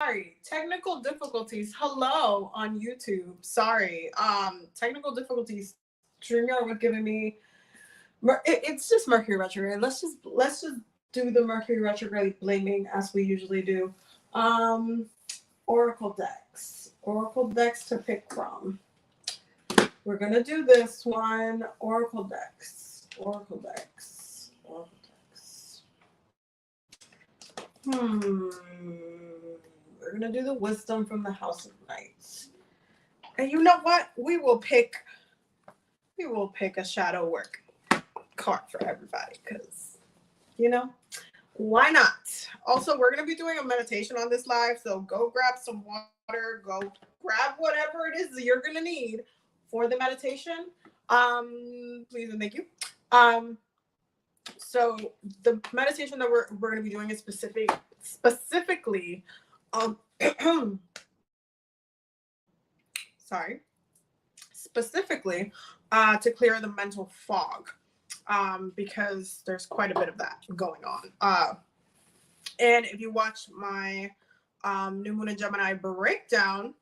Sorry, technical difficulties. Hello on YouTube. Sorry. Technical difficulties. Junior was giving me it's just Mercury retrograde. Let's just do the Mercury retrograde blaming as we usually do. Um Oracle decks. Oracle decks to pick from. We're gonna do this one. Oracle decks. Oracle decks. Oracle decks. We're gonna do the wisdom from the House of Knights. And you know what? We will pick a shadow work card for everybody because why not? Also, we're gonna be doing a meditation on this live, so go grab some water, go grab whatever it is that you're gonna need for the meditation. Please and thank you. So the meditation that we're gonna be doing is specifically specifically to clear the mental fog, because there's quite a bit of that going on. And if you watch my New Moon and Gemini breakdown,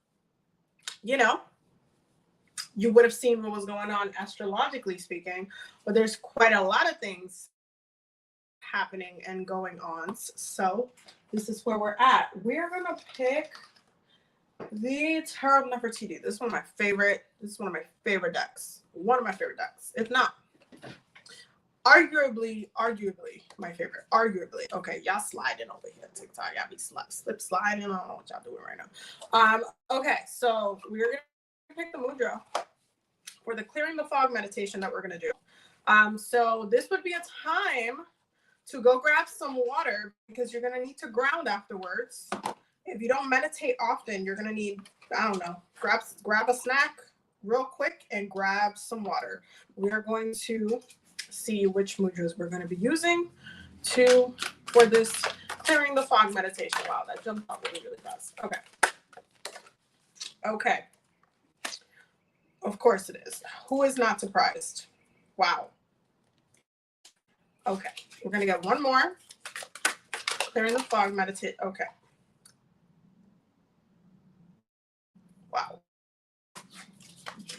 you would have seen what was going on astrologically speaking, but there's quite a lot of things happening and going on. So this is where we're at. We're gonna pick the Tarot of Nefertiti. This is one of my favorite decks. One of my favorite decks. If not, arguably my favorite. Arguably. Okay, y'all sliding over here, TikTok. Y'all be slip sliding. I don't know what y'all doing right now. Okay, so we're gonna pick the Mudra for the clearing the fog meditation that we're gonna do. So this would be a time to go grab some water because you're gonna need to ground afterwards. If you don't meditate often, you're gonna need, I don't know, grab a snack real quick and grab some water. We are going to see which mudras we're gonna be using for this clearing the fog meditation. Wow, that jumped out really, really fast. Okay. Of course it is. Who is not surprised? Wow. Okay, we're gonna get one more. Clearing the fog meditate. Okay. Wow.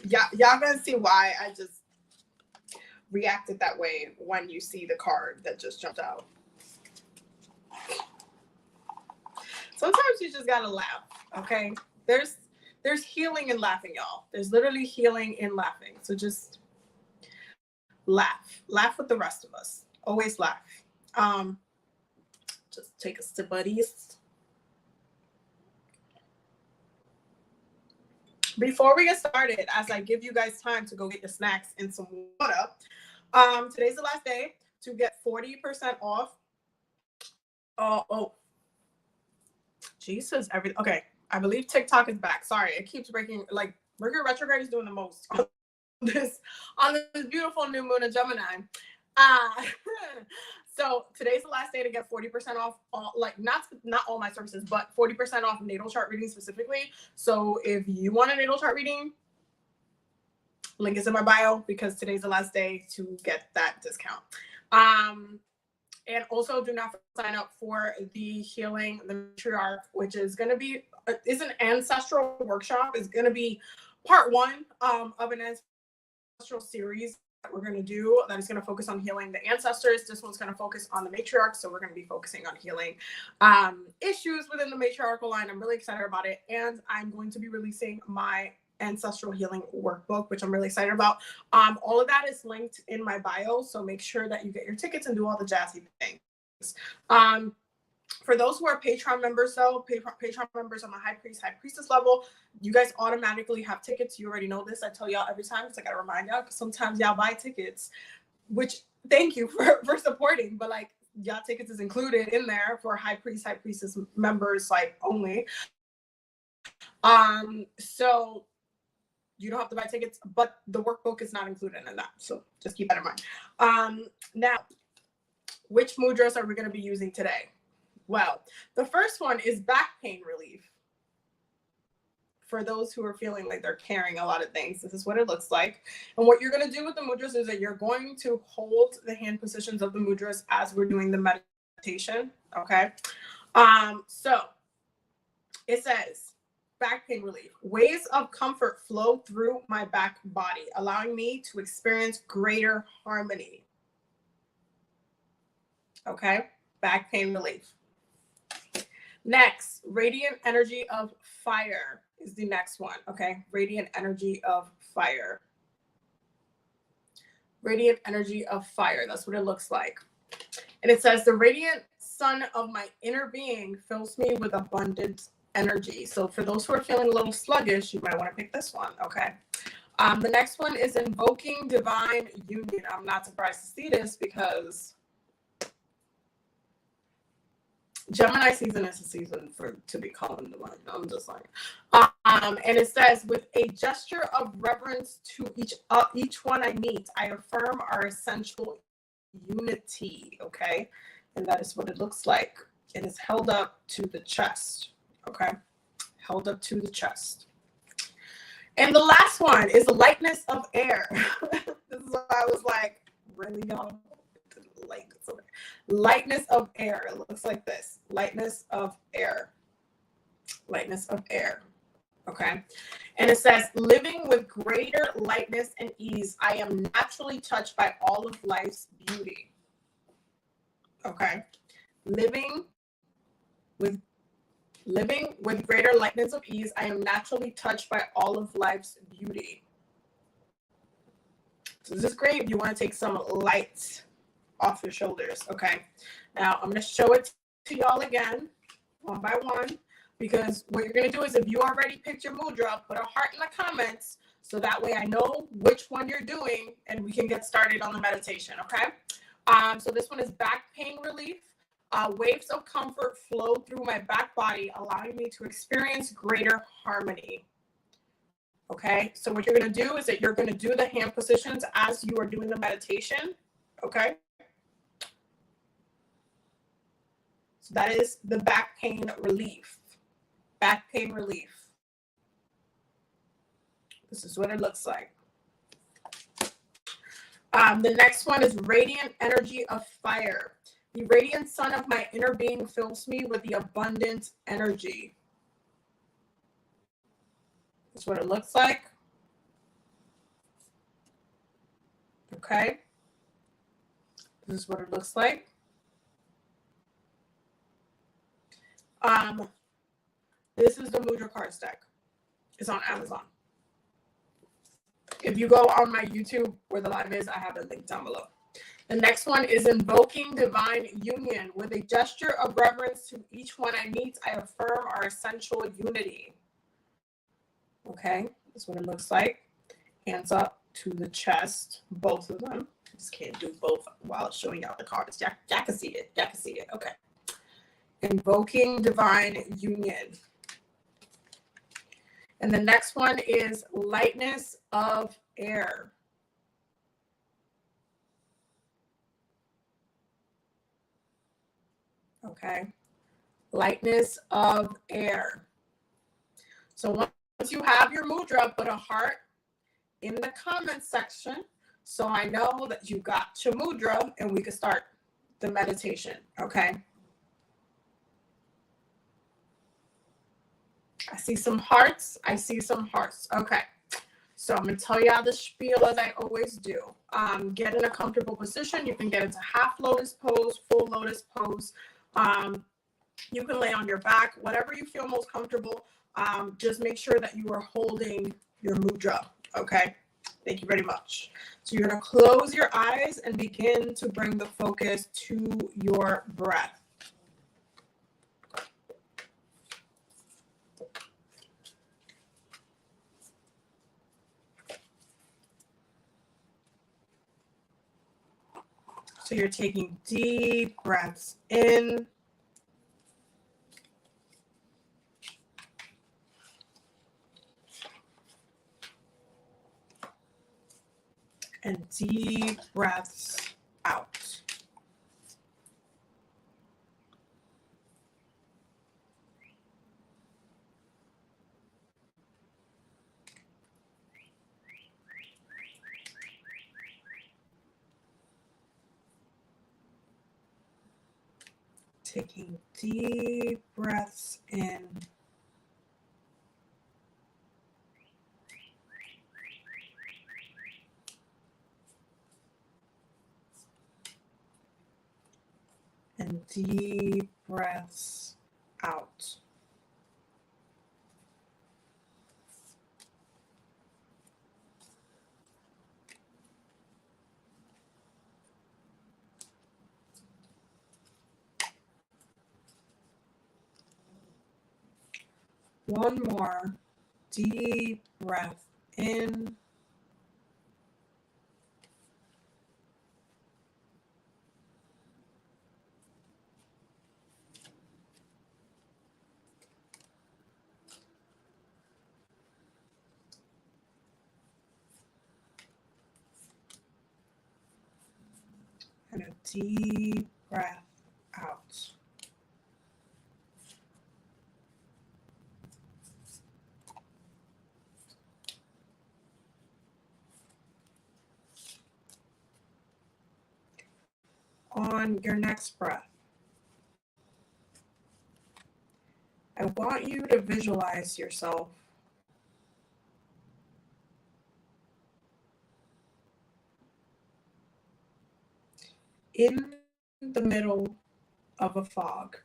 Y'all gonna see why I just reacted that way when you see the card that just jumped out. Sometimes you just gotta laugh, okay? There's healing in laughing, y'all. There's literally healing in laughing. So just laugh. Laugh with the rest of us. Always laugh. Just take a sip of these. Before we get started, as I give you guys time to go get your snacks and some water, today's the last day to get 40% off. Oh, Jesus, okay. I believe TikTok is back. Sorry, it keeps breaking. Like Mercury retrograde is doing the most on this beautiful new moon of Gemini. So today's the last day to get 40% off not all my services, but 40% off natal chart reading specifically. So if you want a natal chart reading, link is in my bio because today's the last day to get that discount. And also do not sign up for the Healing the Matriarch, which is going to be an ancestral workshop. It's going to be part one of an ancestral series that we're going to do that is going to focus on healing the ancestors. This one's going to focus on the matriarch, so we're going to be focusing on healing issues within the matriarchal line. I'm really excited about it, and I'm going to be releasing my ancestral healing workbook, which I'm really excited about. All of that is linked in my bio, so make sure that you get your tickets and do all the jazzy things. For those who are Patreon members, though, Patreon members on the High Priestess level, you guys automatically have tickets. You already know this. I tell y'all every time because I gotta remind y'all because sometimes y'all buy tickets, which thank you for supporting, but like y'all tickets is included in there for High Priestess members like only. So you don't have to buy tickets, but the workbook is not included in that. So just keep that in mind. Now, which mudras are we going to be using today? Well, the first one is back pain relief. For those who are feeling like they're carrying a lot of things, this is what it looks like. And what you're going to do with the mudras is that you're going to hold the hand positions of the mudras as we're doing the meditation. Okay. So It says, back pain relief. Waves of comfort flow through my back body, allowing me to experience greater harmony. Okay, back pain relief. Next, radiant energy of fire is the next one. Okay, radiant energy of fire. Radiant energy of fire. That's what it looks like. And it says, the radiant sun of my inner being fills me with abundant energy. So for those who are feeling a little sluggish, you might want to pick this one. Okay. The next one is invoking divine union. I'm not surprised to see this because Gemini season is a season to be calling the one. I'm just like, and it says, with a gesture of reverence to each one I meet, I affirm our essential unity. Okay, and that is what it looks like. It is held up to the chest. Okay, held up to the chest. And the last one is the lightness of air. This is why I was like, really, y'all? Lightness of air. It looks like this. Lightness of air. Lightness of air. Okay. And it says, living with greater lightness and ease, I am naturally touched by all of life's beauty. Okay. Living with greater lightness of ease, I am naturally touched by all of life's beauty. So this is great if you want to take some light off your shoulders. Okay, now I'm going to show it to y'all again, one by one, because what you're going to do is, if you already picked your mudra, put a heart in the comments, so that way I know which one you're doing and we can get started on the meditation. Okay, so this one is back pain relief. Waves of comfort flow through my back body, allowing me to experience greater harmony. Okay, so what you're going to do is that you're going to do the hand positions as you are doing the meditation. Okay, so that is the back pain relief. Back pain relief. This is what it looks like. The next one is radiant energy of fire. The radiant sun of my inner being fills me with the abundant energy. That's what it looks like. Okay. This is what it looks like. This is the Mudra cards deck. It's on Amazon. If you go on my YouTube where the live is, I have it linked down below. The next one is invoking divine union. With a gesture of reverence to each one I meet, I affirm our essential unity. Okay, that's what it looks like. Hands up to the chest, both of them. I just can't do both while showing out the cards. Y'all can see it. Y'all can see it. Okay. Invoking divine union. And the next one is lightness of air. Okay, lightness of air. So once you have your mudra, put a heart in the comment section so I know that you got your mudra and we can start the meditation. Okay. I see some hearts. I see some hearts. Okay. So I'm going to tell y'all the spiel as I always do. Get in a comfortable position. You can get into half lotus pose, full lotus pose. You can lay on your back, whatever you feel most comfortable. Just make sure that you are holding your mudra. Okay. Thank you very much. So you're going to close your eyes and begin to bring the focus to your breath. So you're taking deep breaths in and deep breaths out. Taking deep breaths in deep breaths out. One more deep breath in. And a deep breath out. On your next breath, I want you to visualize yourself in the middle of a fog,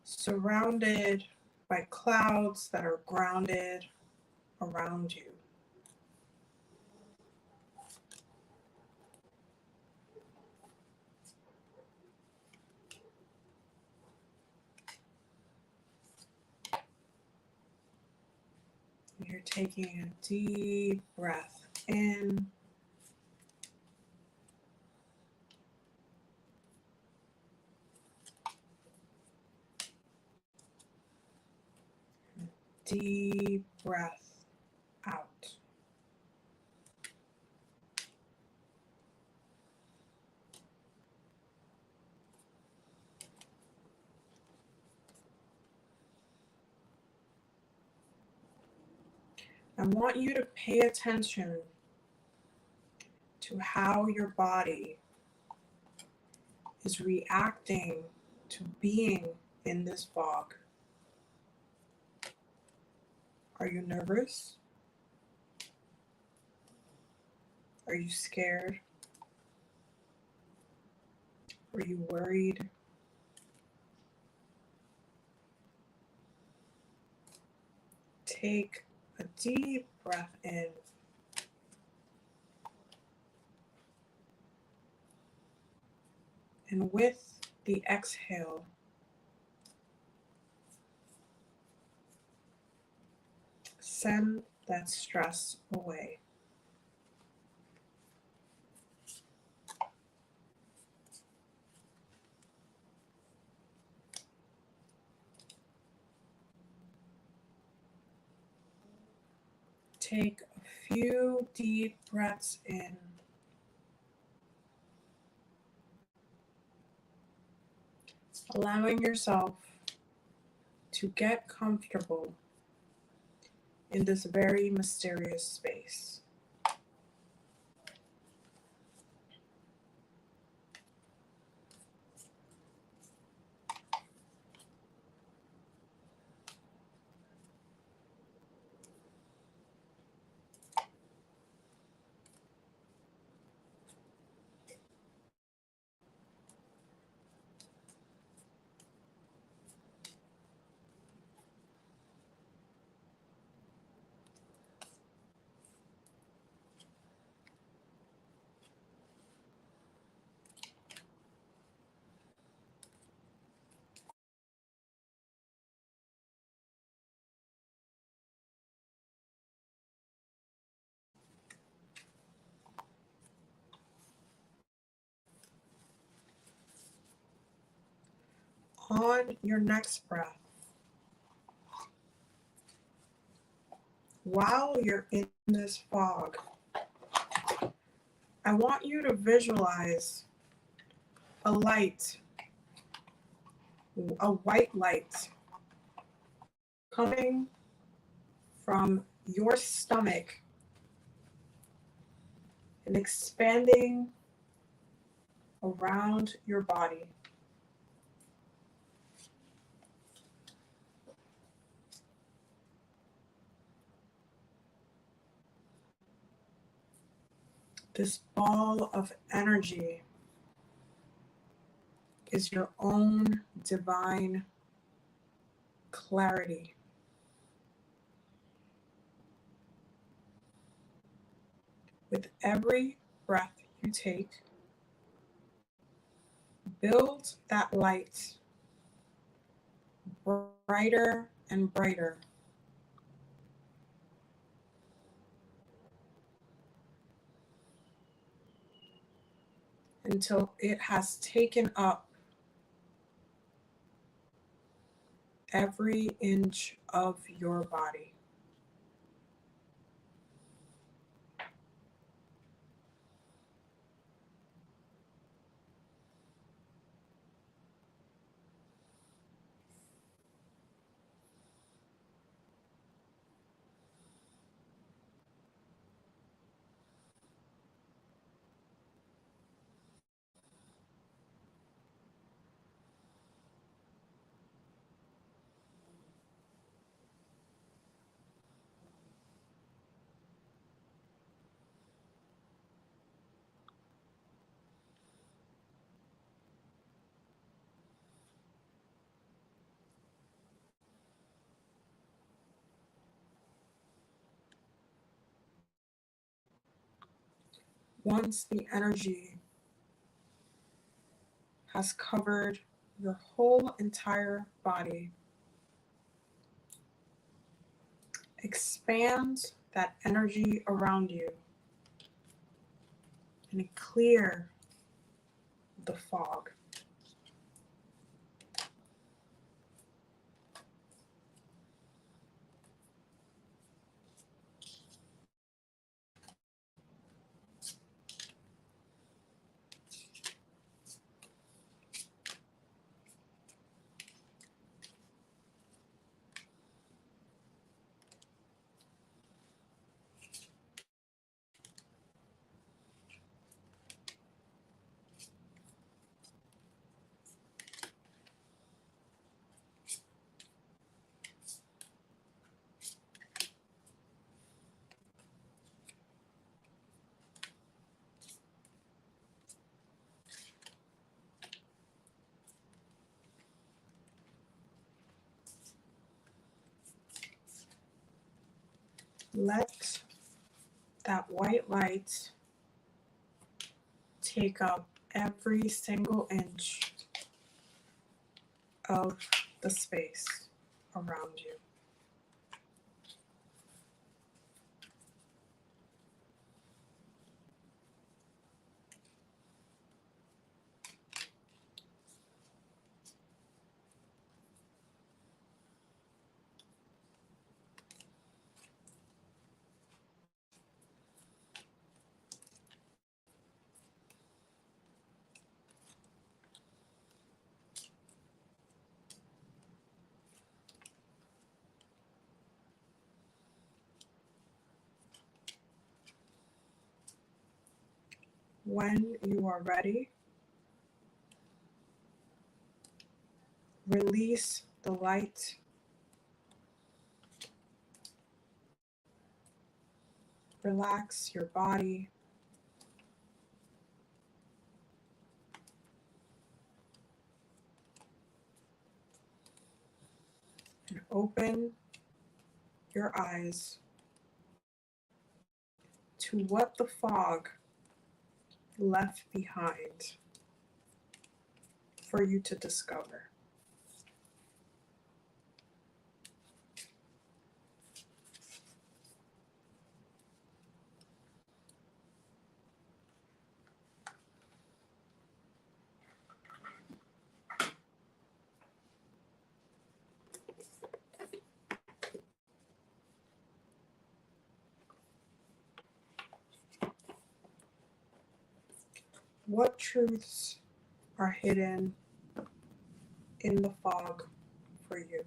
surrounded by clouds that are grounded around you. You're taking a deep breath in. Deep breath out. I want you to pay attention to how your body is reacting to being in this fog. Are you nervous? Are you scared? Are you worried? Take a deep breath in. And with the exhale, send that stress away. Take a few deep breaths in. Allowing yourself to get comfortable in this very mysterious space. On your next breath, while you're in this fog, I want you to visualize a light, a white light coming from your stomach and expanding around your body. This ball of energy is your own divine clarity. With every breath you take, build that light brighter and brighter until it has taken up every inch of your body. Once the energy has covered your whole entire body, expand that energy around you and clear the fog. Let that white light take up every single inch of the space around you. When you are ready, release the light. Relax your body. And open your eyes to what the fog left behind for you to discover. What truths are hidden in the fog for you?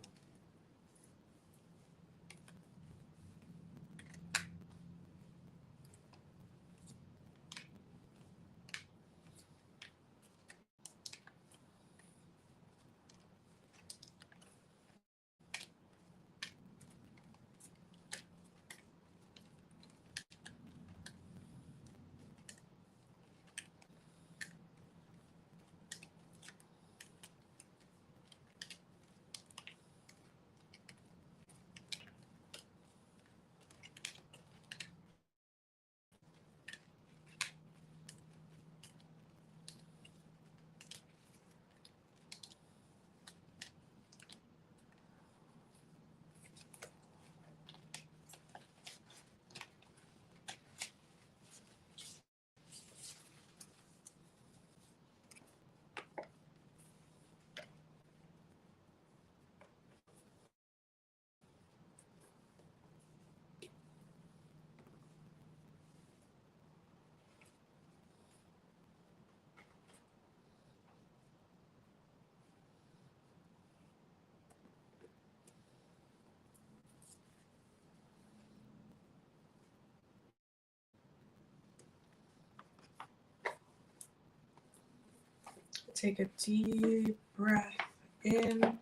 Take a deep breath in.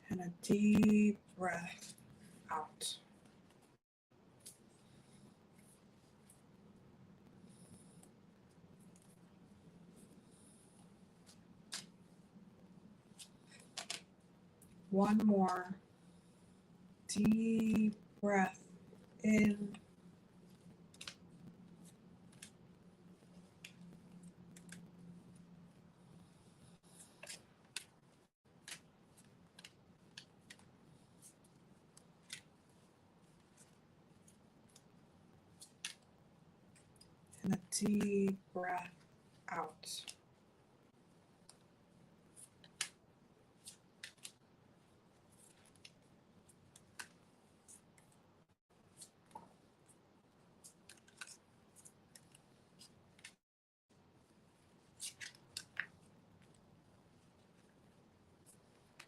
And a deep breath out. One more deep breath in. And a deep breath out.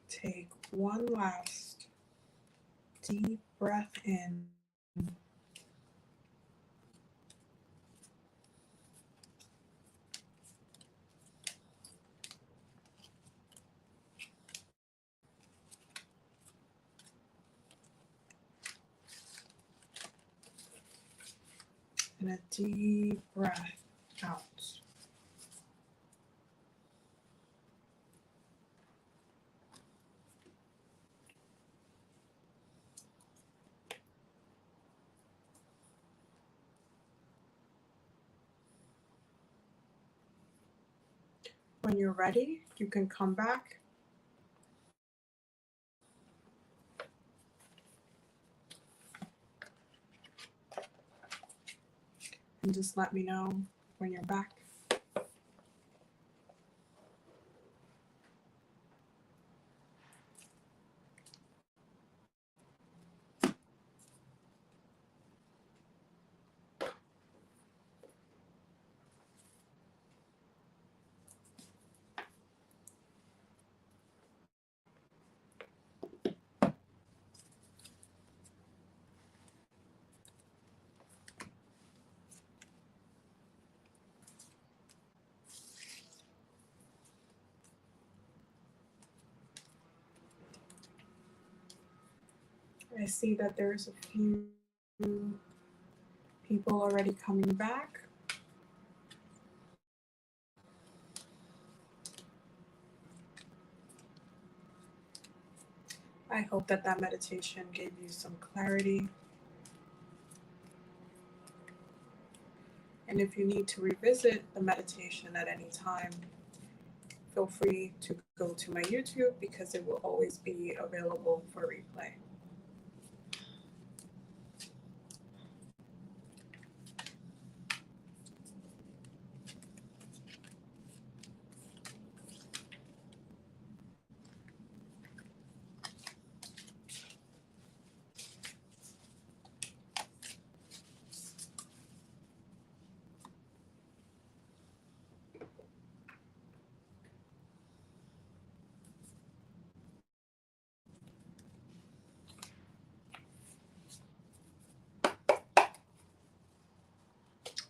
Take one last deep breath in. And a deep breath out. When you're ready, you can come back and just let me know when you're back. I see that there's a few people already coming back. I hope that that meditation gave you some clarity. And if you need to revisit the meditation at any time, feel free to go to my YouTube because it will always be available for replay.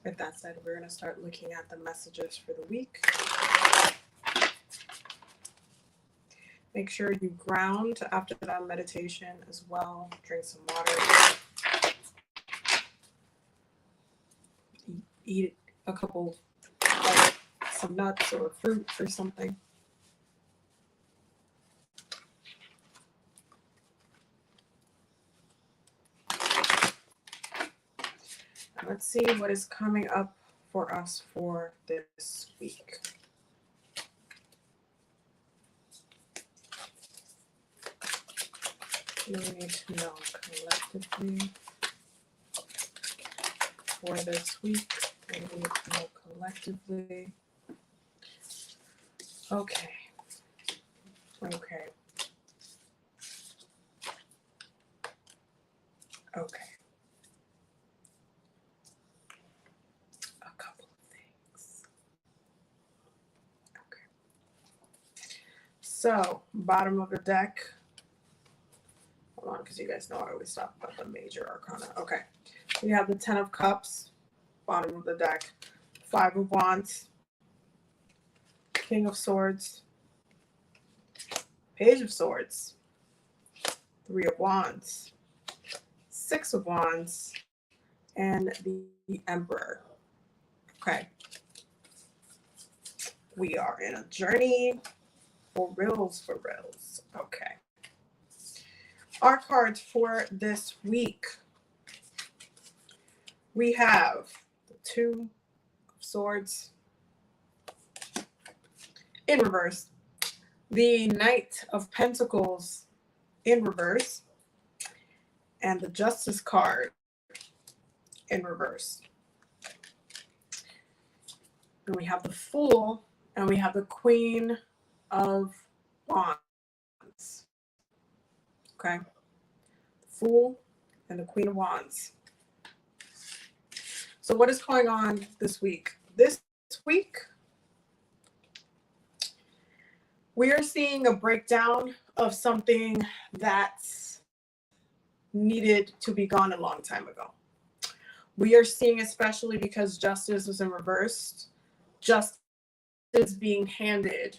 With that said, we're going to start looking at the messages for the week. Make sure you ground after that meditation as well. Drink some water. Eat a couple, like some nuts or fruit or something. Let's see what is coming up for us for this week. You need to know collectively for this week. We need to know collectively. Okay. Okay. Okay. So, bottom of the deck. Hold on, because you guys know I always talk about the major arcana. Okay. We have the 10 of Cups, bottom of the deck, 5 of Wands, King of Swords, Page of Swords, 3 of Wands, 6 of Wands, and the Emperor. Okay. We are in a journey for reals, for reals. Okay. Our cards for this week. We have the 2 of Swords in reverse, the Knight of Pentacles in reverse, and the Justice card in reverse. And we have the Fool, and we have the Queen of Wands. Okay. The Fool and the Queen of Wands. So what is going on this week? This week, we are seeing a breakdown of something that's needed to be gone a long time ago. We are seeing, especially because justice was in reverse, justice is being handed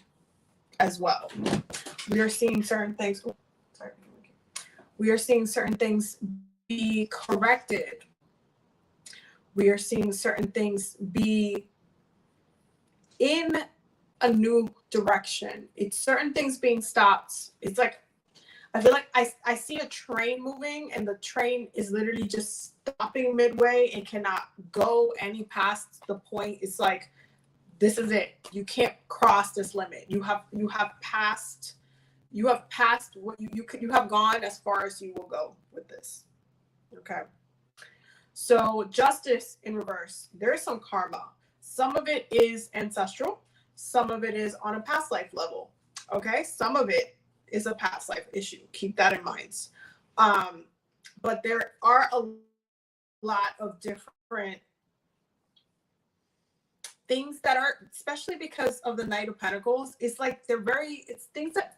as well. We are seeing certain things. Oh, sorry. We are seeing certain things be corrected. We are seeing certain things be in a new direction. It's certain things being stopped. It's like, I feel like I see a train moving, and the train is literally just stopping midway and cannot go any past the point. It's like, this is it. You can't cross this limit. You have passed what you have gone as far as you will go with this. Okay. So justice in reverse. There's some karma. Some of it is ancestral. Some of it is on a past life level. Okay. Some of it is a past life issue. Keep that in mind. But there are a lot of different things that are, especially because of the Knight of Pentacles, it's like it's things that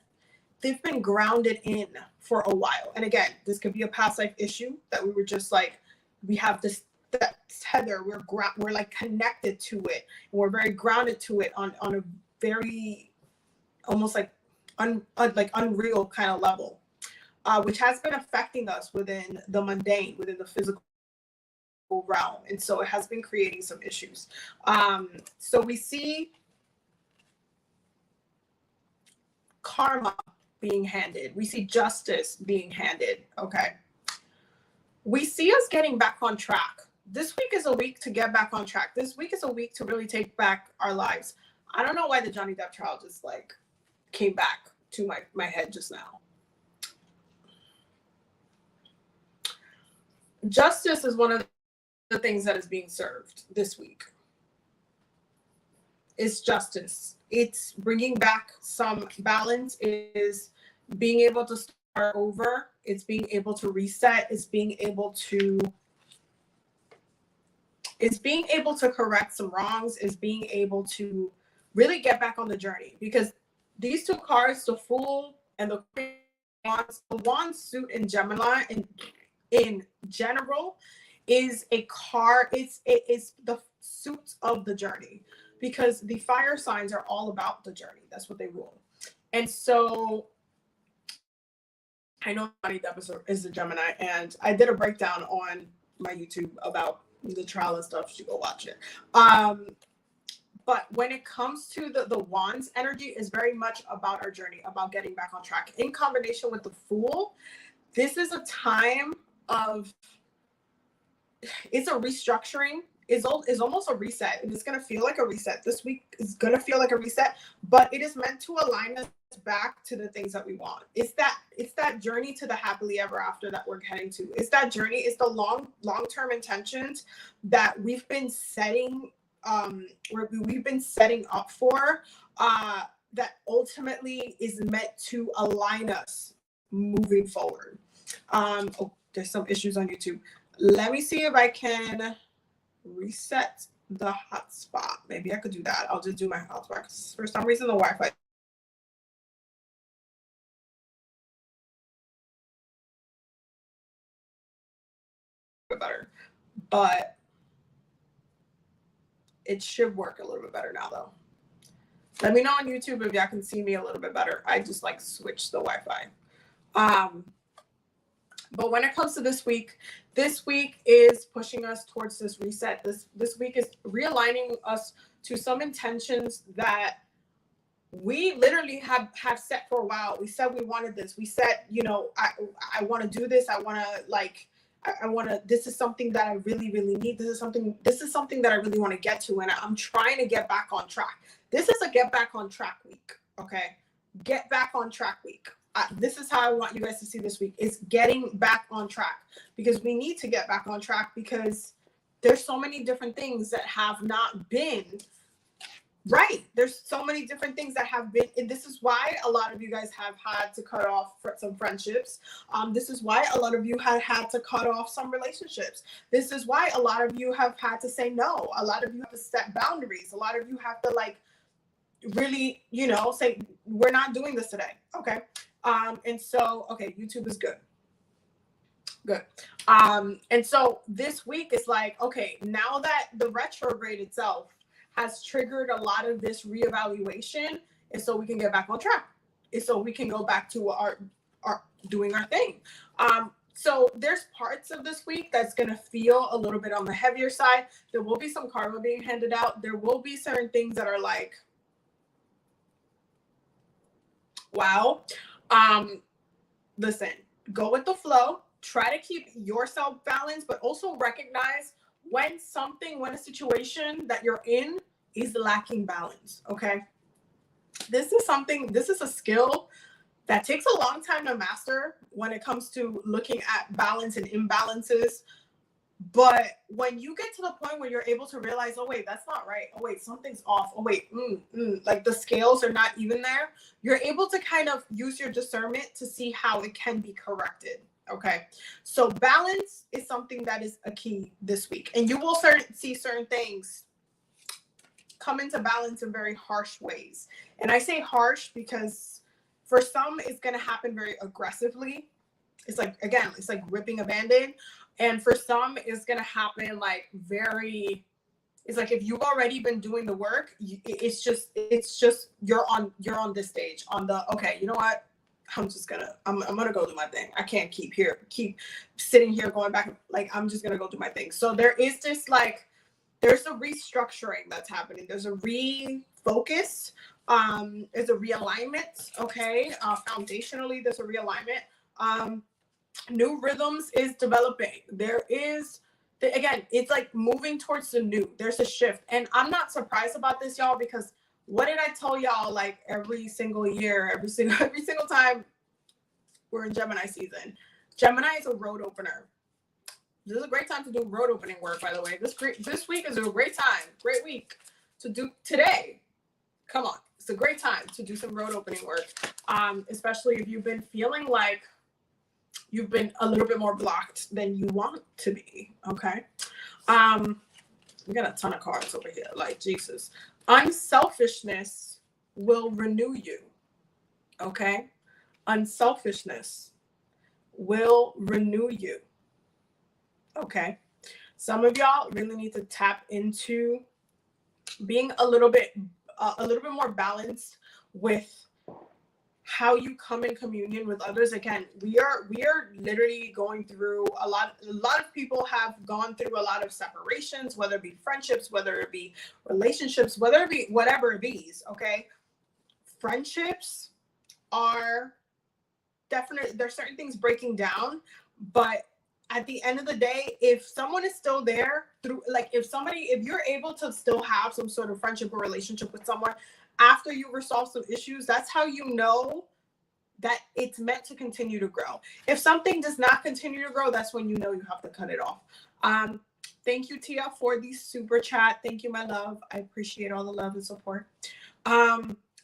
they've been grounded in for a while. And again, this could be a past life issue that we were just like, we have this that tether, we're like connected to it, and we're very grounded to it on a very almost like unreal kind of level, which has been affecting us within the mundane, within the physical realm. And so it has been creating some issues. So we see karma being handed. We see justice being handed. Okay. We see us getting back on track. This week is a week to get back on track. This week is a week to really take back our lives. I don't know why the Johnny Depp trial just like came back to my head just now. Justice is one of the things that is being served this week. It's justice. It's bringing back some balance. It is being able to start over. It's being able to reset. It's being able to correct some wrongs. It's being able to really get back on the journey, because these two cards, the Fool and the Wand suit in Gemini in general is a card. It's the suit of the journey, because the fire signs are all about the journey. That's what they rule. And so I know Johnny Depp is a Gemini, and I did a breakdown on my YouTube about the trial and stuff. You should go watch it. But when it comes to the Wands energy, is very much about our journey, about getting back on track. In combination with the Fool, this is a time of, it's a restructuring. Is almost a reset. It's going to feel like a reset. This week is going to feel like a reset, but it is meant to align us back to the things that we want. It's that journey to the happily ever after that we're heading to. It's that journey. It's the long-term intentions that we've been setting, we've been setting up for, that ultimately is meant to align us moving forward. Oh, there's some issues on YouTube. Let me see if I can reset the hotspot. Maybe I could do that. I'll just do my hotspot, because for some reason the Wi-Fi better. but it should work a little bit better now though. Let me know on YouTube if y'all can see me a little bit better. I just like switched the Wi-Fi. But when it comes to this week is pushing us towards this reset. This week is realigning us to some intentions that we literally have set for a while. We said we wanted this. We said, you know, I want to do this. I want to, this is something that I really, really need. This is something that I really want to get to. And I'm trying to get back on track. This is a get back on track week. Okay. Get back on track week. This is how I want you guys to see this week, is getting back on track, because we need to get back on track, because there's so many different things that have not been right. There's so many different things that have been, and this is why a lot of you guys have had to cut off some friendships. This is why a lot of you have had to cut off some relationships. This is why a lot of you have had to say no. A lot of you have to set boundaries. A lot of you have to like really, you know, say, we're not doing this today. Okay. And so, okay, YouTube is good. Good. And so this week is like, okay, now that the retrograde itself has triggered a lot of this reevaluation, and so we can get back on track. And so we can go back to our doing our thing. So there's parts of this week that's going to feel a little bit on the heavier side. There will be some karma being handed out. There will be certain things that are like, wow. Listen, go with the flow, try to keep yourself balanced, but also recognize when a situation that you're in is lacking balance. Okay. This is a skill that takes a long time to master when it comes to looking at balance and imbalances. But when you get to the point where you're able to realize, oh wait, that's not right. Oh wait, something's off. Oh wait, like the scales are not even there. You're able to kind of use your discernment to see how it can be corrected. Okay. So balance is something that is a key this week, and you will see certain things come into balance in very harsh ways. And I say harsh because for some, it's going to happen very aggressively. It's like, again, it's like ripping a Band-Aid. And for some, it's going to happen like it's like if you've already been doing the work, it's just you're on this stage on the, okay, you know what? I'm going to go do my thing. I can't keep sitting here going back. Like, I'm just going to go do my thing. So there is this like, there's a restructuring that's happening. There's a refocus. There's a realignment. Okay. Foundationally, there's a realignment. New rhythms is developing. Again, it's like moving towards the new. There's a shift. And I'm not surprised about this, y'all, because what did I tell y'all like every single year, every single time we're in Gemini season? Gemini is a road opener. This is a great time to do road opening work, by the way. This week is a great week to do today. Come on. It's a great time to do some road opening work. Especially if you've been feeling like you've been a little bit more blocked than you want to be. Okay. We got a ton of cards over here. Like, Jesus. Unselfishness will renew you. Okay. Unselfishness will renew you. Okay. Some of y'all really need to tap into being a little bit more balanced with how you come in communion with others. Again, we are literally going through a lot of people have gone through a lot of separations, whether it be friendships, whether it be relationships, whether it be whatever it be. Okay. Friendships are definitely, there's certain things breaking down, but at the end of the day, if someone is still there through, like if you're able to still have some sort of friendship or relationship with someone after you resolve some issues, that's how you know that it's meant to continue to grow. If something does not continue to grow, that's when you know you have to cut it off. Thank you, Tia, for the super chat. Thank you, my love. I appreciate all the love and support.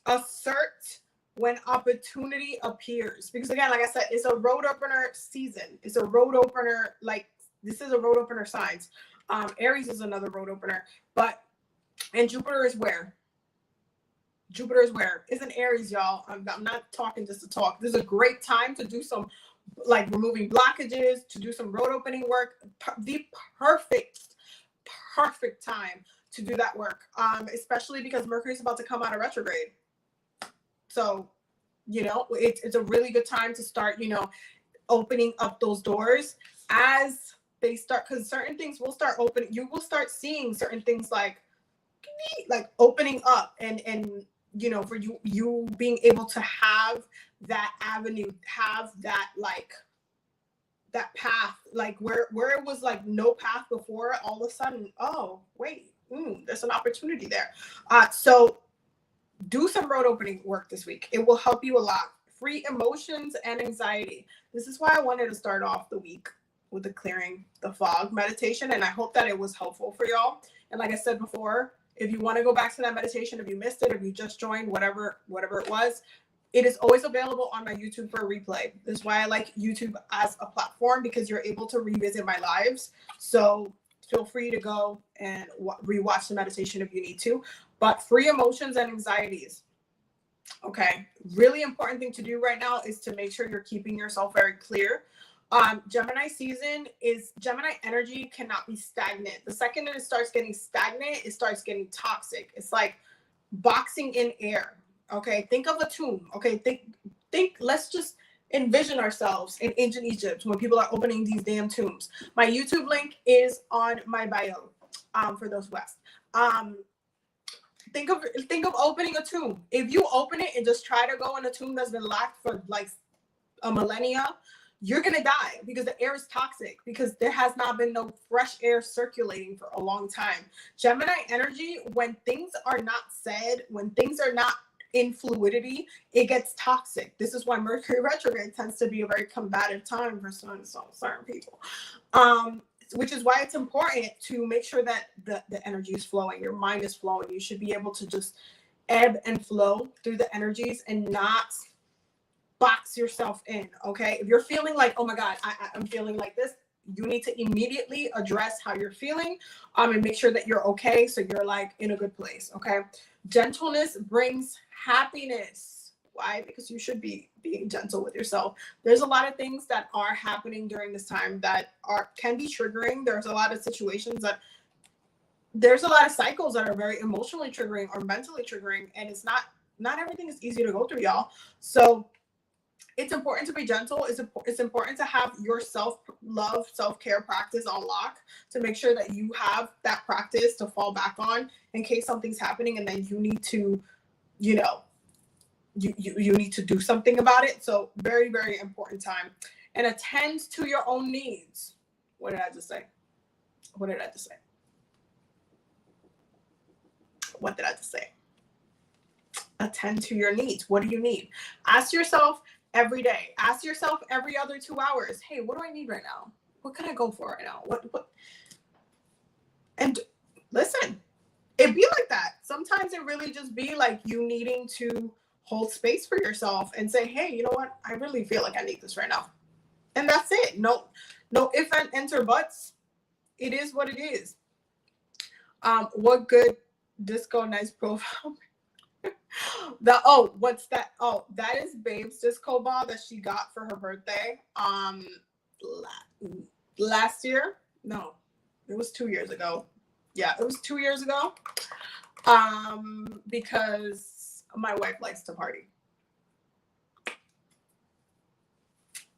Assert when opportunity appears. Because again, like I said, it's a road opener season. It's a road opener, like this is a road opener signs. Aries is another road opener. And Jupiter is where? Jupiter is where? It's in Aries, y'all. I'm not talking just to talk. This is a great time to do some like removing blockages, to do some road opening work. The perfect time to do that work, especially because Mercury is about to come out of retrograde. So, you know, it's a really good time to start, you know, opening up those doors as they start, because certain things will start opening. You will start seeing certain things like opening up, and you know, for you being able to have that avenue, have that like that path, like where it was like no path before, all of a sudden, oh wait, there's an opportunity there. So do some road opening work this week. It will help you a lot. Free emotions and anxiety. This is why I wanted to start off the week with the clearing the fog meditation, and I hope that it was helpful for y'all. And like I said before, if you want to go back to that meditation, if you missed it, if you just joined, whatever it was, it is always available on my YouTube for a replay. This is why I like YouTube as a platform, because you're able to revisit my lives. So feel free to go and rewatch the meditation if you need to. But free emotions and anxieties. Okay, really important thing to do right now is to make sure you're keeping yourself very clear. Gemini season is, Gemini energy cannot be stagnant. The second it starts getting stagnant, it starts getting toxic. It's like boxing in air. Okay, think of a tomb. Okay, think. Let's just envision ourselves in ancient Egypt when people are opening these damn tombs. My YouTube link is on my bio. For those who asked. Think of opening a tomb. If you open it and just try to go in a tomb that's been locked for like a millennia, you're gonna die, because the air is toxic, because there has not been no fresh air circulating for a long time. Gemini energy, when things are not said, when things are not in fluidity, it gets toxic. This is why Mercury retrograde tends to be a very combative time for certain people. Which is why it's important to make sure that the energy is flowing, your mind is flowing. You should be able to just ebb and flow through the energies and not box yourself in, okay? If you're feeling like, oh my God, I'm feeling like this, you need to immediately address how you're feeling, and make sure that you're okay, so you're like in a good place, okay? Gentleness brings happiness. Why? Because you should be being gentle with yourself. There's a lot of things that are happening during this time that can be triggering. There's a lot of situations there's a lot of cycles that are very emotionally triggering or mentally triggering, and it's not everything is easy to go through, y'all. So it's important to be gentle. It's important to have your self-love, self-care practice on lock, to make sure that you have that practice to fall back on in case something's happening and then you need to, you know, you need to do something about it. So very, very important time. And attend to your own needs. What did I just say? What did I just say? What did I just say? Attend to your needs. What do you need? Ask yourself every day. Ask yourself every other 2 hours. Hey, what do I need right now? What can I go for right now? What? And listen, it be like that. Sometimes it really just be like you needing to hold space for yourself and say, hey, you know what? I really feel like I need this right now. And that's it. No if and enter buts. It is what it is. What good disco nice profile. What's that? Oh, that is Babe's disco ball that she got for her birthday. Last year. No, it was 2 years ago. Yeah, it was 2 years ago. Because my wife likes to party.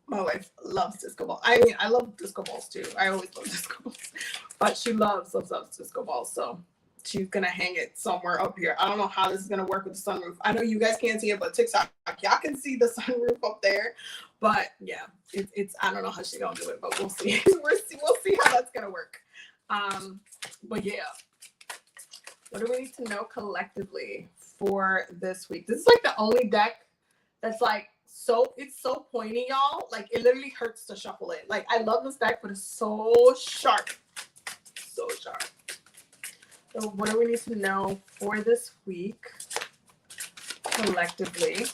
My wife loves disco balls. I mean, I love disco balls too. I always love disco balls. But she loves disco balls. So she's going to hang it somewhere up here. I don't know how this is going to work with the sunroof. I know you guys can't see it, but TikTok, y'all can see the sunroof up there. But yeah, it's I don't know how she's going to do it, but we'll see. We'll see how that's going to work. But yeah. What do we need to know collectively for this week? This is like the only deck that's like it's so pointy, y'all. Like it literally hurts to shuffle it. Like I love this deck, but it's so sharp. So sharp. So what do we need to know for this week collectively?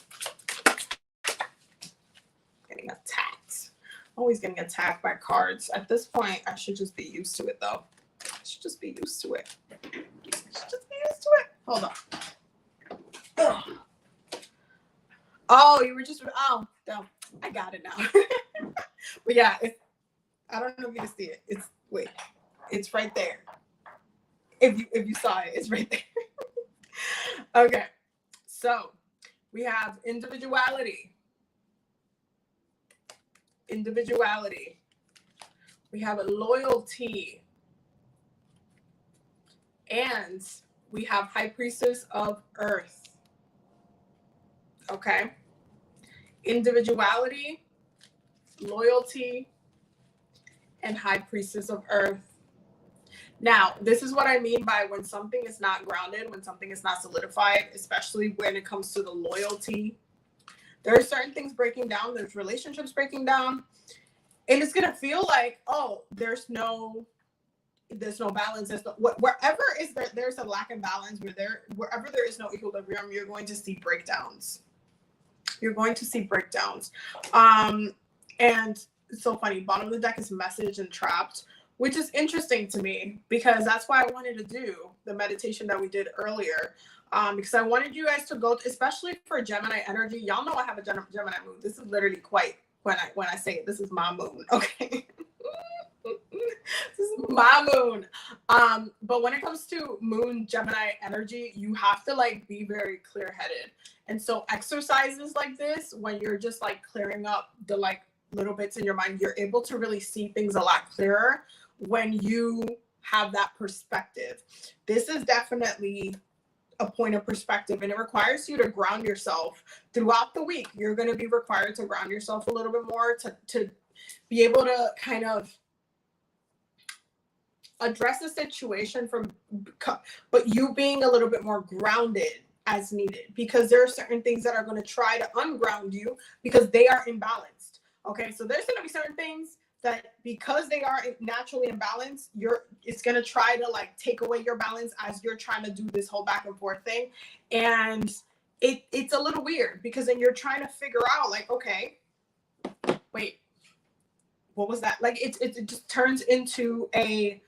Getting attacked. Always getting attacked by cards. At this point, I should just be used to it though. I should just be used to it. Hold on. Ugh. Oh, you were just, no, I got it now. But yeah, I don't know if you can see it. It's right there. If you saw it, it's right there. Okay, so we have individuality. We have loyalty. And we have High Priestess of Earth. Okay. Individuality, loyalty, and High Priestess of Earth. Now, this is what I mean by when something is not grounded, when something is not solidified, especially when it comes to the loyalty. There are certain things breaking down. There's relationships breaking down. And it's going to feel like, oh, there's no balance. Wherever there's a lack of balance, wherever there is no equilibrium, you're going to see breakdowns. And it's so funny. Bottom of the deck is message and trapped, which is interesting to me because that's why I wanted to do the meditation that we did earlier. Because I wanted you guys to go, especially for Gemini energy. Y'all know I have a Gemini moon. This is literally quite, when I say it, this is my moon. Okay. This is my moon. But when it comes to moon Gemini energy, you have to like be very clear-headed. And so exercises like this, when you're just like clearing up the like little bits in your mind, you're able to really see things a lot clearer when you have that perspective. This is definitely a point of perspective, and it requires you to ground yourself throughout the week. You're going to be required to ground yourself a little bit more to be able to kind of address the situation but you being a little bit more grounded as needed, because there are certain things that are going to try to unground you because they are imbalanced. Okay, so there's going to be certain things that because they are naturally imbalanced, it's going to try to like take away your balance as you're trying to do this whole back and forth thing. And it's a little weird because then you're trying to figure out like, okay, wait, what was that? Like it just turns into a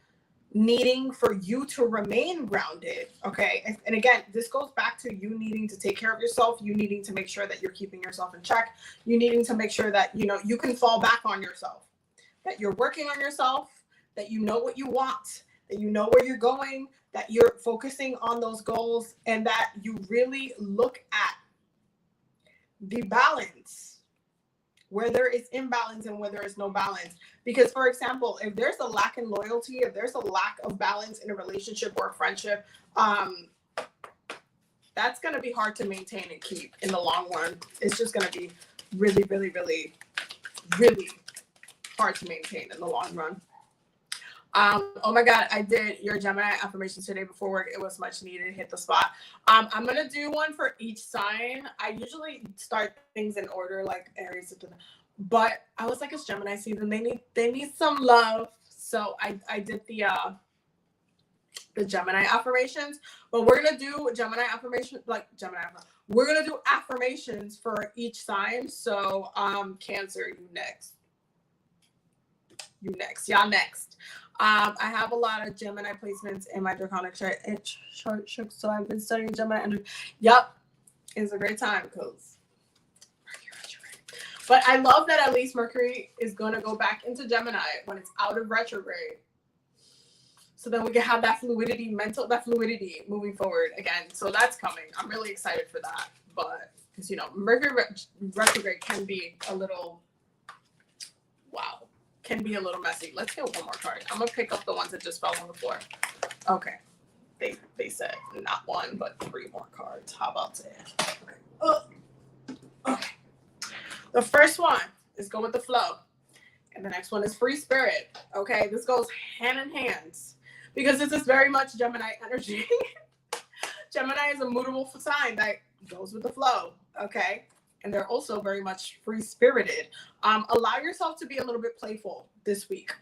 needing for you to remain grounded. Okay. And again, this goes back to you needing to take care of yourself. You needing to make sure that you're keeping yourself in check. You needing to make sure that, you can fall back on yourself, that you're working on yourself, that you know what you want, that you know where you're going, that you're focusing on those goals, and that you really look at the balance where there is imbalance and where there is no balance. Because, for example, if there's a lack in loyalty, if there's a lack of balance in a relationship or a friendship, that's going to be hard to maintain and keep in the long run. It's just going to be really, really, really, really hard to maintain in the long run. Oh my God, I did your Gemini affirmations today before work. It was much needed. Hit the spot. I'm going to do one for each sign. I usually start things in order, like Aries, but I was like, it's Gemini season. They need some love. So I did the Gemini affirmations, but we're going to do Gemini affirmations, we're going to do affirmations for each sign. So, Cancer, you next. Y'all next. I have a lot of Gemini placements in my draconic chart, so I've been studying Gemini energy. Yep, it's a great time because Mercury retrograde. But I love that at least Mercury is going to go back into Gemini when it's out of retrograde. So then we can have that fluidity moving forward again. So that's coming. I'm really excited for that. But because Mercury retrograde can be a little messy. Let's get one more card. I'm gonna pick up the ones that just fell on the floor. Okay. They said not one, but 3 more cards. How about that? Okay. Okay. The first one is go with the flow. And the next one is free spirit. Okay. This goes hand in hand because this is very much Gemini energy. Gemini is a mutable sign that goes with the flow. Okay. And they're also very much free-spirited. Allow yourself to be a little bit playful this week.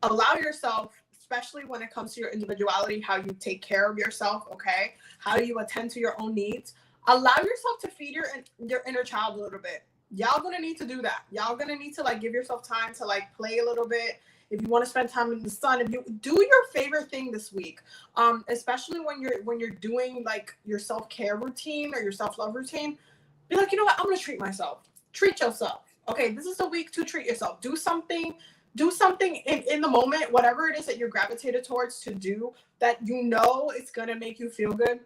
Allow yourself, especially when it comes to your individuality, how you take care of yourself, okay? How you attend to your own needs. Allow yourself to feed your inner child a little bit. Y'all gonna need to do that. Y'all gonna need to give yourself time to play a little bit. If you want to spend time in the sun, if you do your favorite thing this week, especially when you're doing your self-care routine or your self-love routine, be like, you know what? I'm going to treat myself. Treat yourself. Okay, this is the week to treat yourself. Do something in the moment, whatever it is that you're gravitated towards to do that you know it's going to make you feel good.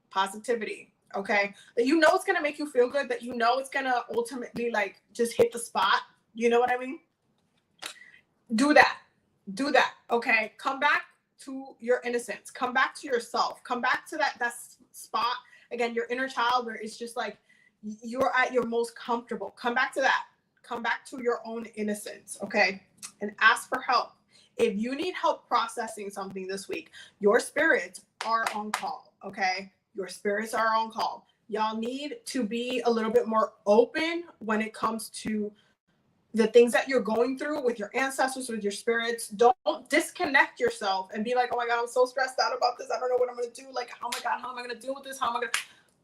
Positivity. Okay, that you know it's going to make you feel good, that you know it's going to ultimately like just hit the spot. You know what I mean? Do that. Okay, come back to your innocence. Come back to yourself. Come back to that spot again, your inner child, where it's just like you're at your most comfortable. Come back to that. Come back to your own innocence. Okay, and ask for help. If you need help processing something this week, your spirits are on call. Okay, your spirits are on call. Y'all need to be a little bit more open when it comes to the things that you're going through with your ancestors, with your spirits. Don't disconnect yourself and be like, oh my God, I'm so stressed out about this. I don't know what I'm going to do. Like, oh my God, how am I going to deal with this? How am I going to?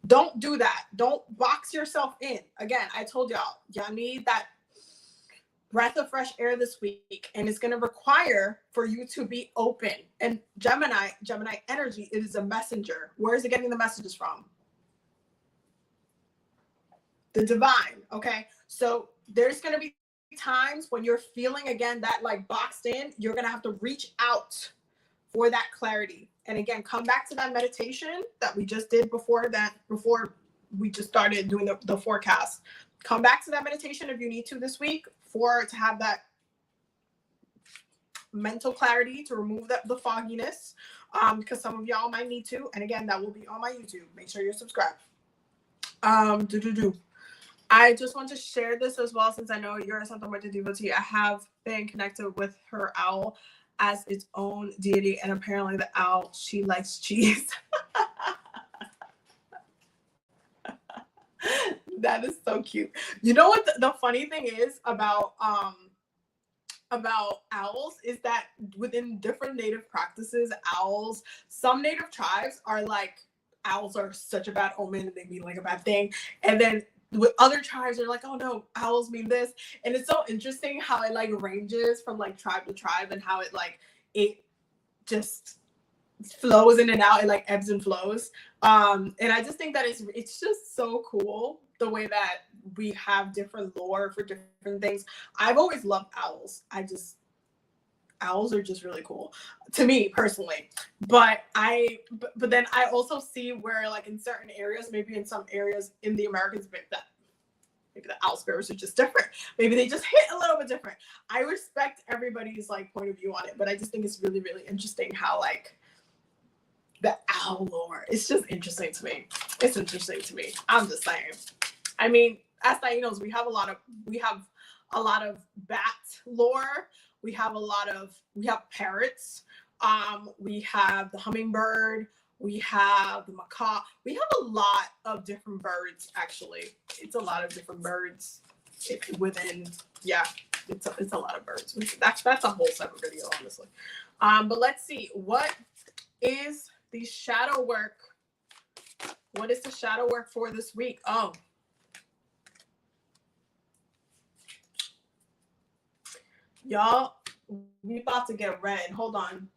Don't do that. Don't box yourself in. Again, I told y'all need that breath of fresh air this week. And it's going to require for you to be open. And Gemini energy, it is a messenger. Where is it getting the messages from? The divine. Okay. So there's going to be times when you're feeling again that like boxed in, you're gonna have to reach out for that clarity. And again, come back to that meditation that we just did before we just started doing the forecast. Come back to that meditation if you need to this week to have that mental clarity, to remove the fogginess, because some of y'all might need to. And again, that will be on my YouTube. Make sure you're subscribed. I just want to share this as well, since I know you're something with the devotee. I have been connected with her owl as its own deity, and apparently the owl, she likes cheese. That is so cute. You know what the funny thing is about owls is that within different native practices, owls, some native tribes are like, owls are such a bad omen and they mean like a bad thing. And then with other tribes, they're like, oh no, owls mean this. And it's so interesting how it like ranges from like tribe to tribe, and how it just flows in and out. It like ebbs and flows. And I just think that it's just so cool the way that we have different lore for different things. I've always loved owls. Owls are just really cool to me personally. But then I also see where like in certain areas, maybe in some areas in the Americans, maybe the owl spirits are just different. Maybe they just hit a little bit different. I respect everybody's like point of view on it, but I just think it's really, really interesting how like the owl lore, it's just interesting to me. It's interesting to me. I'm just saying. I mean, as Tainos, we have a lot of bat lore. We have parrots. We have the hummingbird. We have the macaw. We have a lot of different birds, actually. It's a lot of different birds within, yeah, it's a lot of birds. That's a whole separate video, honestly. But let's see. What is the shadow work? What is the shadow work for this week? Oh. Y'all, we about to get red. Hold on.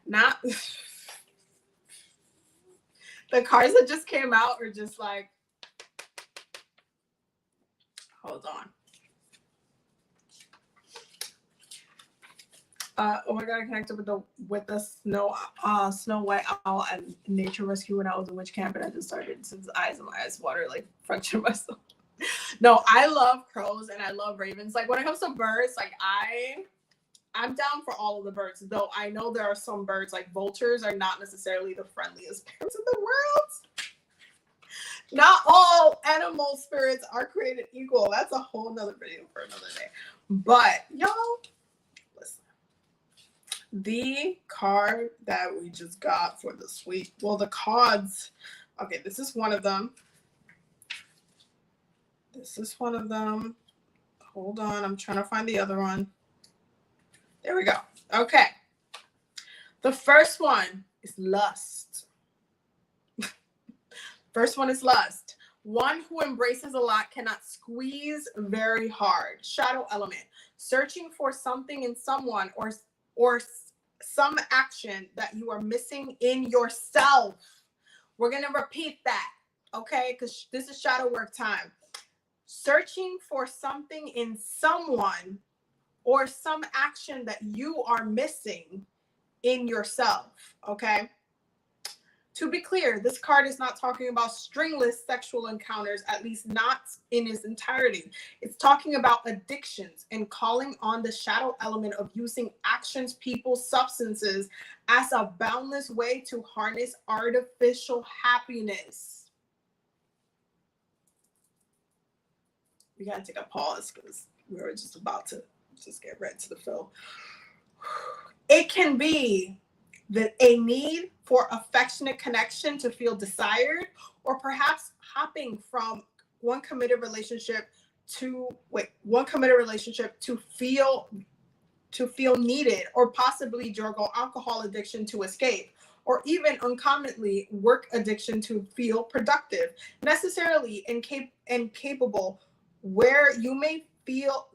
Not the cards that just came out are just like, hold on. Oh my God, I connected with the Snow White Owl at Nature Rescue when I was in witch camp, and I just started, since the eyes and my eyes water, like fracturing myself. No, I love crows and I love ravens. Like when it comes to birds, like I'm down for all of the birds, though I know there are some birds, like vultures, are not necessarily the friendliest birds in the world. Not all animal spirits are created equal. That's a whole nother video for another day. But y'all, listen. The card that we just got for this week, well, the cards, okay, this is one of them. This is one of them. Hold on, I'm trying to find the other one. There we go. Okay. The first one is lust. First one is lust. One who embraces a lot cannot squeeze very hard. Shadow element. Searching for something in someone or some action that you are missing in yourself. We're going to repeat that, okay? Because this is shadow work time. searching for something in someone or some action that you are missing in yourself, okay? To be clear, this card is not talking about stringless sexual encounters, at least not in its entirety. It's talking about addictions and calling on the shadow element of using actions, people, substances as a boundless way to harness artificial happiness. We gotta take a pause because we were just about to just get right to the fill. It can be that a need for affectionate connection to feel desired, or perhaps hopping from one committed relationship to feel needed, or possibly drug or alcohol addiction to escape, or even uncommonly work addiction to feel productive, necessarily incapable, where you may feel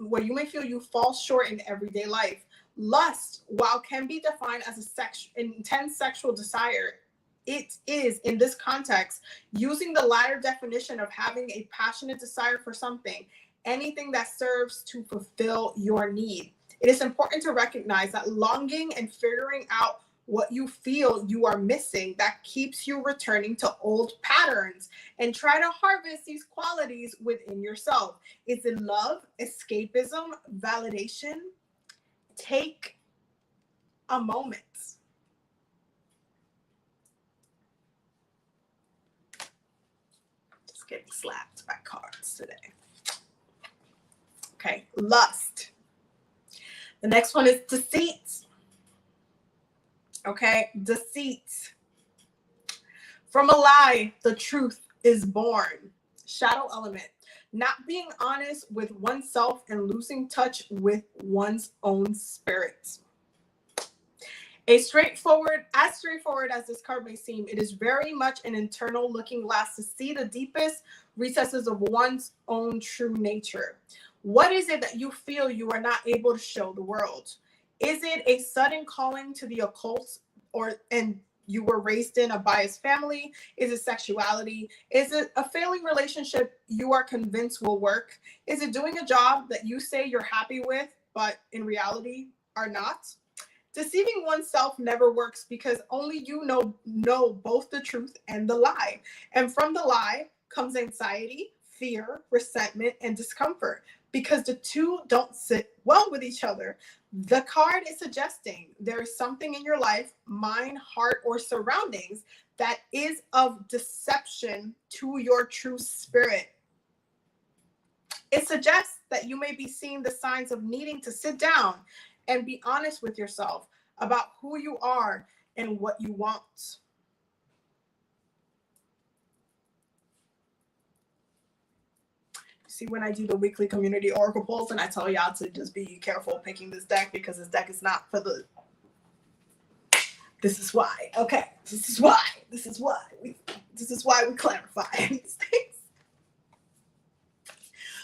you fall short in everyday life. Lust, while can be defined as intense sexual desire, it is, in this context, using the latter definition of having a passionate desire for something, anything that serves to fulfill your need. It is important to recognize that longing and figuring out what you feel you are missing that keeps you returning to old patterns, and try to harvest these qualities within yourself. Is it love, escapism, validation? Take a moment. Just getting slapped by cards today. Okay, lust. The next one is deceit. Okay, deceit. From a lie, the truth is born. Shadow element. Not being honest with oneself and losing touch with one's own spirit. As straightforward as this card may seem, it is very much an internal looking glass to see the deepest recesses of one's own true nature. What is it that you feel you are not able to show the world? Is it a sudden calling to the occult, and you were raised in a biased family? Is it sexuality? Is it a failing relationship you are convinced will work? Is it doing a job that you say you're happy with, but in reality are not? Deceiving oneself never works because only you know both the truth and the lie. And from the lie comes anxiety, fear, resentment, and discomfort, because the two don't sit well with each other. The card is suggesting there is something in your life, mind, heart, or surroundings that is of deception to your true spirit. It suggests that you may be seeing the signs of needing to sit down and be honest with yourself about who you are and what you want. See, when I do the weekly community oracle polls, and I tell y'all to just be careful picking this deck, because this deck is not for the... This is why. Okay, this is why we clarify these things.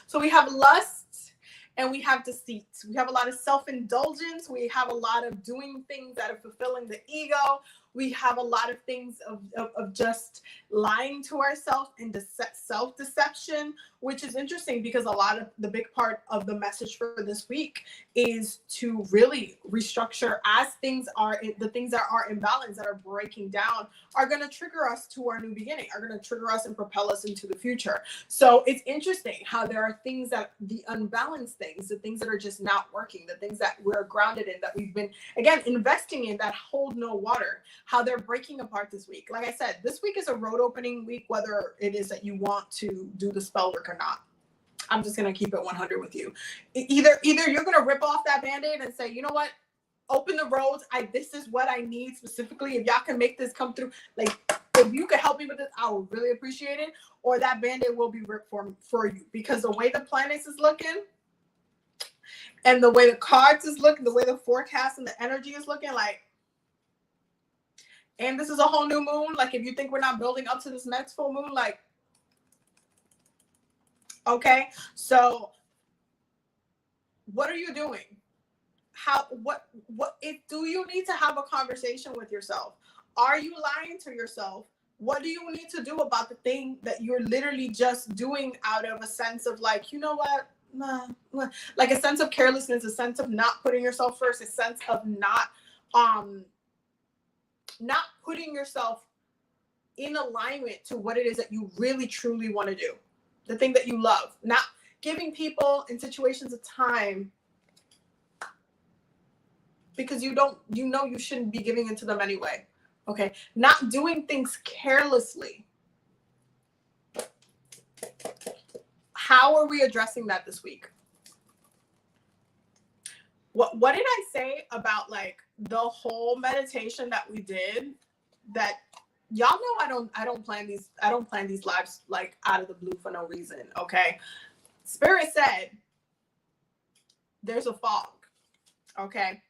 So we have lust and we have deceit. We have a lot of self-indulgence. We have a lot of doing things that are fulfilling the ego. We have a lot of things of just lying to ourselves and self-deception, which is interesting because a lot of the big part of the message for this week is to really restructure as things are, the things that are imbalanced, that are breaking down, are going to trigger us to our new beginning, are going to trigger us and propel us into the future. So it's interesting how there are things that, the unbalanced things, the things that are just not working, the things that we're grounded in, that we've been, again, investing in, that hold no water, how they're breaking apart this week. Like I said, this week is a road opening week, whether it is that you want to do the spell work or not. I'm just going to keep it 100 with you. Either you're going to rip off that Band-Aid and say, you know what, open the roads. This is what I need specifically. If y'all can make this come through, like, if you could help me with this, I would really appreciate it. Or that Band-Aid will be ripped for you, because the way the planets is looking and the way the cards is looking, the way the forecast and the energy is looking, like, and this is a whole new moon. Like, if you think we're not building up to this next full moon, like, okay, so what are you doing? Do you need to have a conversation with yourself? Are you lying to yourself What do you need to do about the thing that you're literally just doing out of a sense of like, you know what? Nah, nah. Like a sense of carelessness, a sense of not putting yourself first, a sense of not putting yourself in alignment to what it is that you really truly want to do, the thing that you love, not giving people in situations of time because you shouldn't be giving it to them anyway. Okay, not doing things carelessly. How are we addressing that this week? What did I say about like the whole meditation that we did? That y'all know I don't plan these lives like out of the blue for no reason. Okay, Spirit said there's a fog. Okay,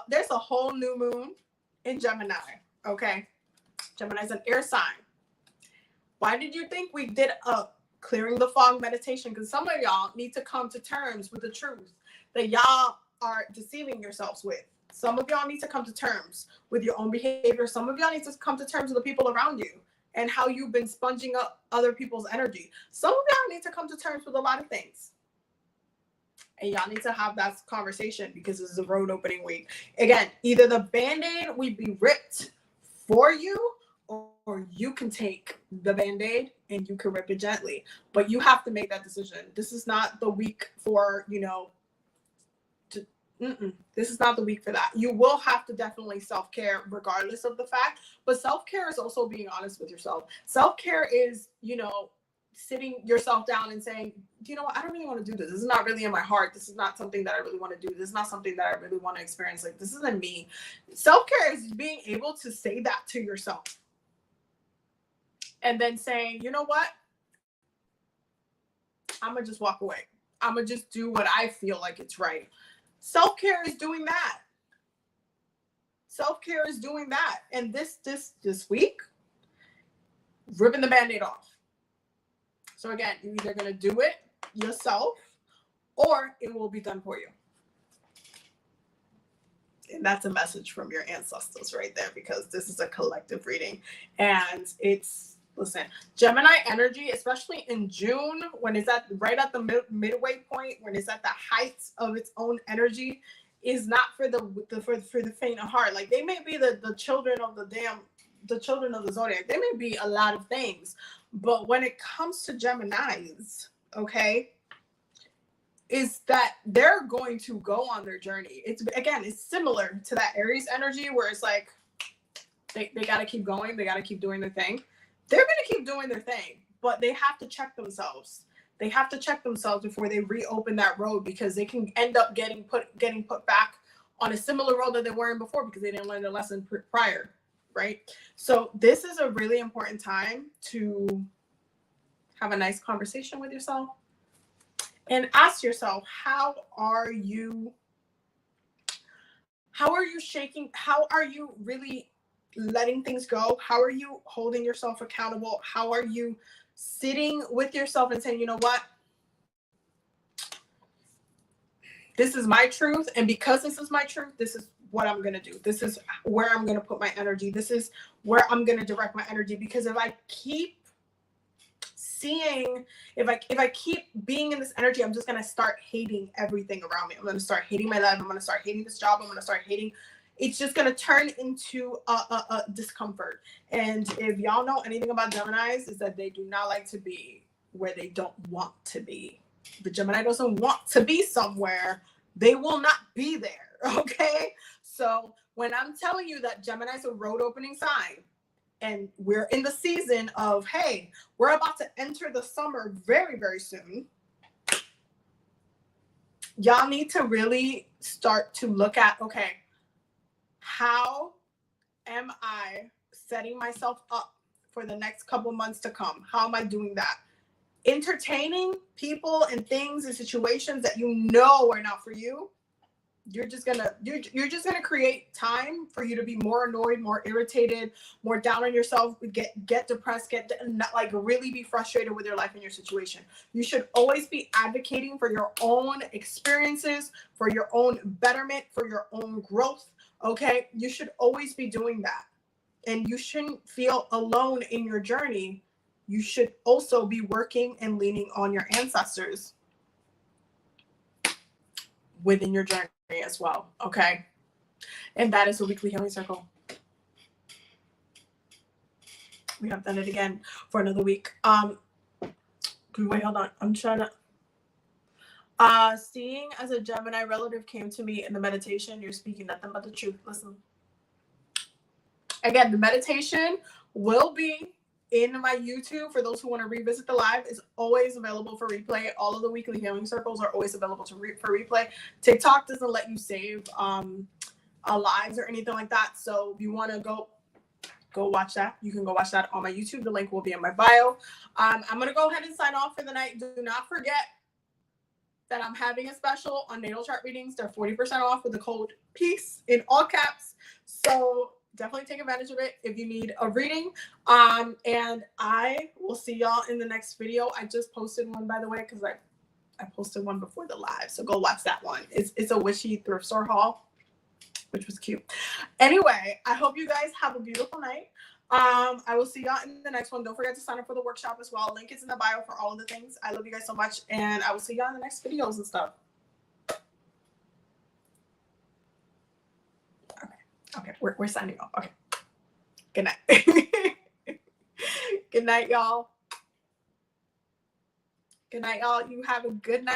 there's a whole new moon in Gemini. Okay, Gemini's an air sign. Why did you think we did a clearing the fog meditation? Because some of y'all need to come to terms with the truth that y'all are deceiving yourselves with. Some of y'all need to come to terms with your own behavior. Some of y'all need to come to terms with the people around you and how you've been sponging up other people's energy. Some of y'all need to come to terms with a lot of things. And y'all need to have that conversation because this is a road opening week. Again, either the Band-Aid will be ripped for you, or you can take the Band-Aid and you can rip it gently. But you have to make that decision. This is not the week for, this is not the week for that. You will have to definitely self-care regardless of the fact. But self-care is also being honest with yourself. Self-care is, sitting yourself down and saying, you know what, I don't really want to do this. This is not really in my heart. This is not something that I really want to do. This is not something that I really want to experience. Like, this isn't me. Self-care is being able to say that to yourself. And then saying, you know what? I'm going to just walk away. I'm going to just do what I feel like it's right. Self-care is doing that. Self-care is doing that. And this week, ripping the Band-Aid off. So again, you're either going to do it yourself or it will be done for you. And that's a message from your ancestors right there, because this is a collective reading. And listen, Gemini energy, especially in June, when it's right at the midway point, when it's at the heights of its own energy, is not for the faint of heart. Like, they may be the children of the children of the zodiac. They may be a lot of things. But when it comes to Geminis, okay, is that they're going to go on their journey. It's similar to that Aries energy where it's like they got to keep going. They got to keep doing their thing. They're going to keep doing their thing, but they have to check themselves. They have to check themselves before they reopen that road, because they can end up getting put back on a similar road that they were in before because they didn't learn their lesson prior. Right? So this is a really important time to have a nice conversation with yourself and ask yourself, how are you shaking? How are you really letting things go? How are you holding yourself accountable? How are you sitting with yourself and saying, you know what? This is my truth. And because this is my truth, this is what I'm going to do. This is where I'm going to put my energy. This is where I'm going to direct my energy. Because if I keep if I keep being in this energy, I'm just going to start hating everything around me. I'm going to start hating my life. I'm going to start hating this job. I'm going to start hating. It's just going to turn into a discomfort. And if y'all know anything about Geminis, is that they do not like to be where they don't want to be. The Gemini doesn't want to be somewhere. They will not be there. Okay, so when I'm telling you that Gemini is a road opening sign, and we're in the season of, hey, we're about to enter the summer very, very soon, y'all need to really start to look at, okay, how am I setting myself up for the next couple months to come? How am I doing that? Entertaining people and things and situations that you know are not for you. You're just gonna create time for you to be more annoyed, more irritated, more down on yourself, get depressed, really be frustrated with your life and your situation. You should always be advocating for your own experiences, for your own betterment, for your own growth. Okay, you should always be doing that. and you shouldn't feel alone in your journey. You should also be working and leaning on your ancestors within your journey as well. Okay. And that is the weekly healing circle. We have done it again for another week. Wait, hold on. I'm trying to. Seeing as a Gemini relative came to me in the meditation, you're speaking nothing but the truth. Listen. Again, the meditation will be in my YouTube. For those who want to revisit the live, it's always available for replay. All of the weekly healing circles are always available for replay. TikTok doesn't let you save lives or anything like that. So if you want to go watch that, you can go watch that on my YouTube. The link will be in my bio. I'm going to go ahead and sign off for the night. Do not forget that I'm having a special on natal chart readings. They're 40% off with the code PEACE in all caps. So definitely take advantage of it if you need a reading. And I will see y'all in the next video. I just posted one, by the way, because I posted one before the live. So go watch that one. It's a wishy thrift store haul, which was cute. Anyway, I hope you guys have a beautiful night. I will see y'all in the next one. Don't forget to sign up for the workshop as well. Link is in the bio for all of the things. I love you guys so much, and I will see y'all in the next videos and stuff. Okay, we're signing off. Okay. Good night. Good night, y'all. Good night, y'all. You have a good night.